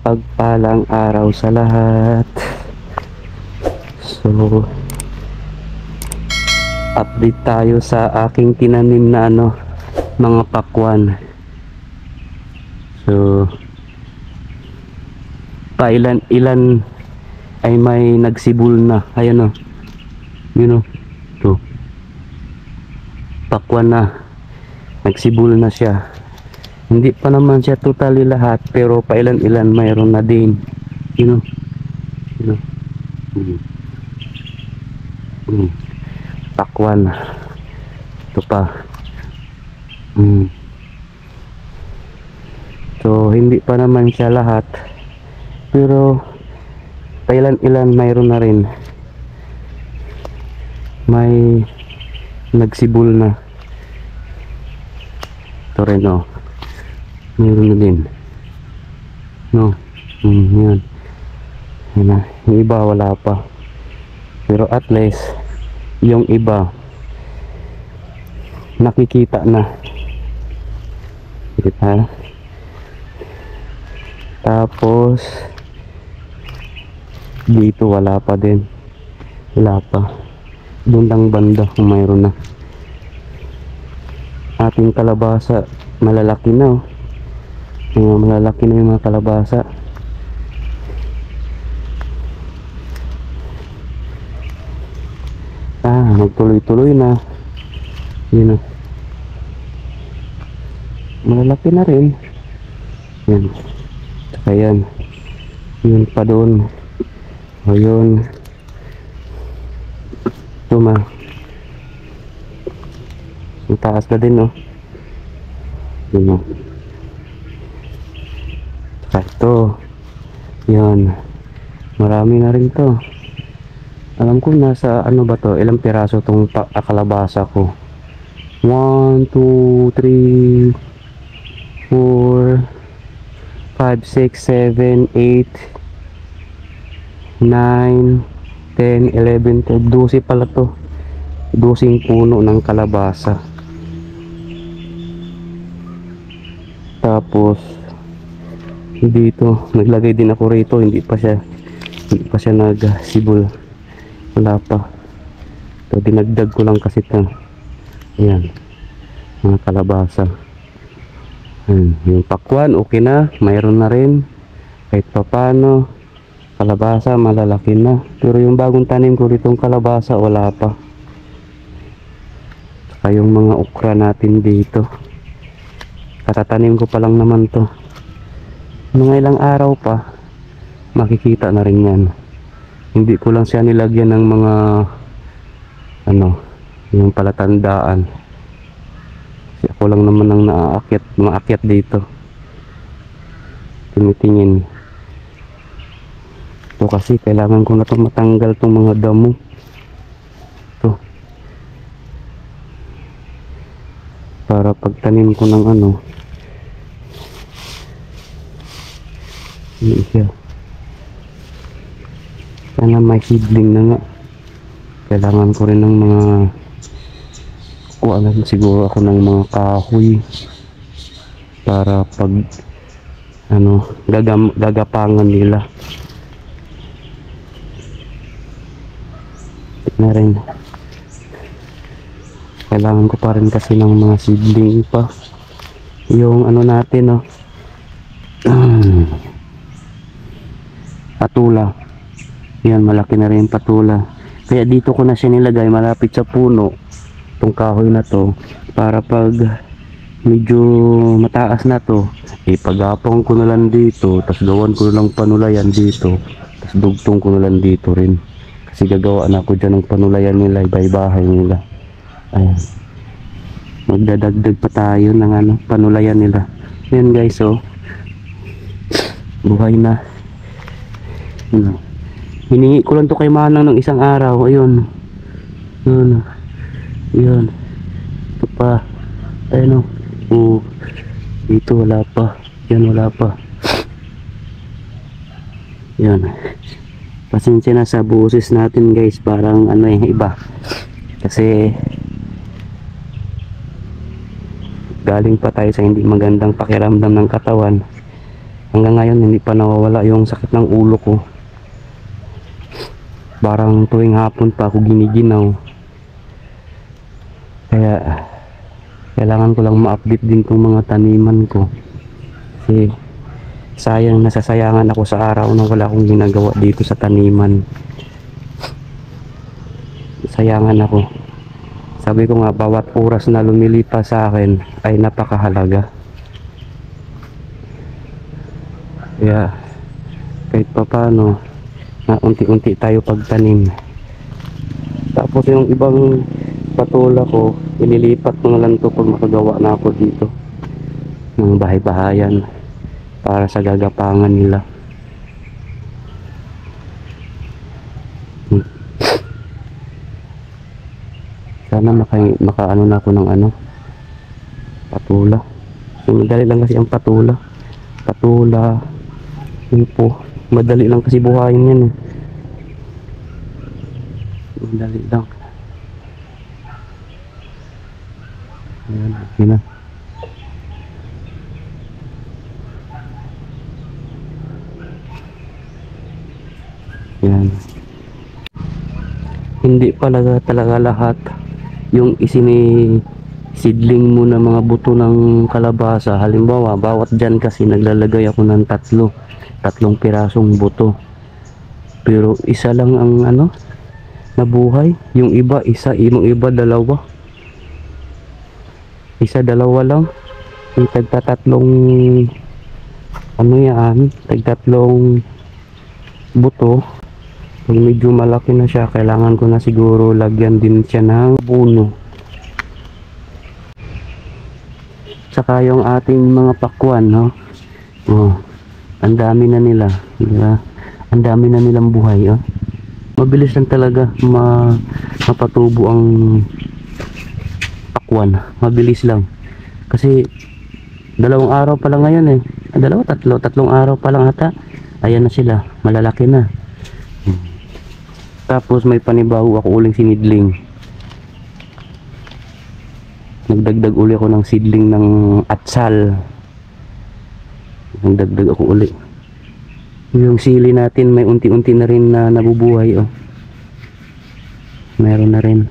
Mapagpalang araw sa lahat. So, update tayo sa aking tinanim na mga pakwan. So, ilan ay may nagsibol na. Ayan yun to. Pakwan na. Nagsibol na siya. Hindi pa naman siya totally lahat, pero pailan-ilan mayroon na din. Pakwan. Ito pa. So, hindi pa naman siya lahat, pero pailan-ilan mayroon na rin. May nagsibol na. Ito rin mayroon na din. Yan. Yan na. Yung iba wala pa. Pero at least yung iba nakikita na. Kita. Tapos dito wala pa din. Wala pa. Doon lang banda kung mayroon na. Ating kalabasa malalaki na. Malalaki na yung mga kalabasa. Nagtuloy-tuloy na. Yun malalaki na rin. Yan. Saka yan. Yun pa doon. Yun. Ang taas na din Yun ito. Yan. Marami na rin to. Alam ko nasa ba to, ilang piraso tong kalabasa ko. 1, 2, 3, 4, 5, 6, 7, 8, 9, 10, 11, 12 pala to. 12 puno ng kalabasa. Tapos dito naglagay din ako rito, hindi pa siya nagsibol. Wala pa. So dinagdag ko lang kasi ito. Ayan, mga kalabasa. Ayan, yung pakwan okay na, mayroon na rin kahit papano. Kalabasa malalaki na, pero yung bagong tanim ko ditong kalabasa wala pa. Saka yung mga okra natin dito, katatanim ko pa lang naman to. Mga ilang araw pa makikita na rin yan. Hindi ko lang siya nilagyan ng mga yung palatandaan. Kasi ako lang naman ang maakyat dito, tinitingin. Ito kasi kailangan ko na itong matanggal itong mga damo. Ito para pagtanim ko ng hindi siya. Sana may seedling na nga. Kailangan ko rin ng mga siguro ako ng mga kahoy para pag gagapangan nila na rin. Kailangan ko pa rin kasi ng mga seedling pa. Yung natin patula. Yan, malaki na rin patula. Kaya dito ko na siya nilagay malapit sa puno, itong kahoy na to, para pag medyo mataas na to, pagapong ko na lang dito, tapos gawan ko na lang panulayan dito, tapos dugtong ko na lang dito rin. Kasi gagawa na ako dyan ng panulayan nila, iba-ibahay nila. Ayan. Magdadagdag pa tayo ng panulayan nila. Yan guys, buhay na. Hiningi ko lang to kay Manang ng isang araw. Ayun. Yun. Ito pa. Ayun dito wala pa. Yan wala pa. Yan. Pasensya na sa boses natin guys. Parang iba. Kasi galing pa tayo sa hindi magandang pakiramdam ng katawan. Hanggang ngayon hindi pa nawawala yung sakit ng ulo ko. Parang tuwing hapon pa ako giniginaw. Kaya kailangan ko lang ma-update din tong mga taniman ko. Kasi sayang, nasasayangan ako sa araw na wala akong ginagawa dito sa taniman. Sayangan ako. Sabi ko nga, bawat oras na lumilipas sa akin ay napakahalaga. Kaya kahit pa paano na unti-unti tayo pagtanim. Tapos yung ibang patula ko, inilipat ko na lang to pag makagawa na ako dito ng bahay-bahayan para sa gagapangan nila. Sana makaano na ako ng patula. So, madali lang kasi ang patula. Yun po. Madali lang kasi buhayin yan. Madali lang. Ayan, okay na. Ayan. Hindi talaga lahat yung seedling mo na mga buto ng kalabasa. Halimbawa, bawat dyan kasi naglalagay ako ng tatlong pirasong buto. Pero isa lang ang nabuhay. Yung iba isa, yung iba dalawa. Isa dalawa lang. Yung tagtatatlong tagtatlong buto. Pag medyo malaki na siya, kailangan ko na siguro lagyan din siya ng puno. Saka yung ating mga pakwan, no? Oh, ang dami na nila, diba? Ang dami na nilang buhay, oh. Mabilis lang talaga mapatubo ang pakwan. Mabilis lang. Kasi 2 araw pa lang ngayon eh. Tatlong araw pa lang ata. Ayan na sila, malalaki na. Tapos may panibago ako uling sinidling. Nagdagdag uli ako ng seedling ng atsal. Nagdagdag ako uli. Yung sili natin may unti-unti na rin na nabubuhay, oh. Meron na rin.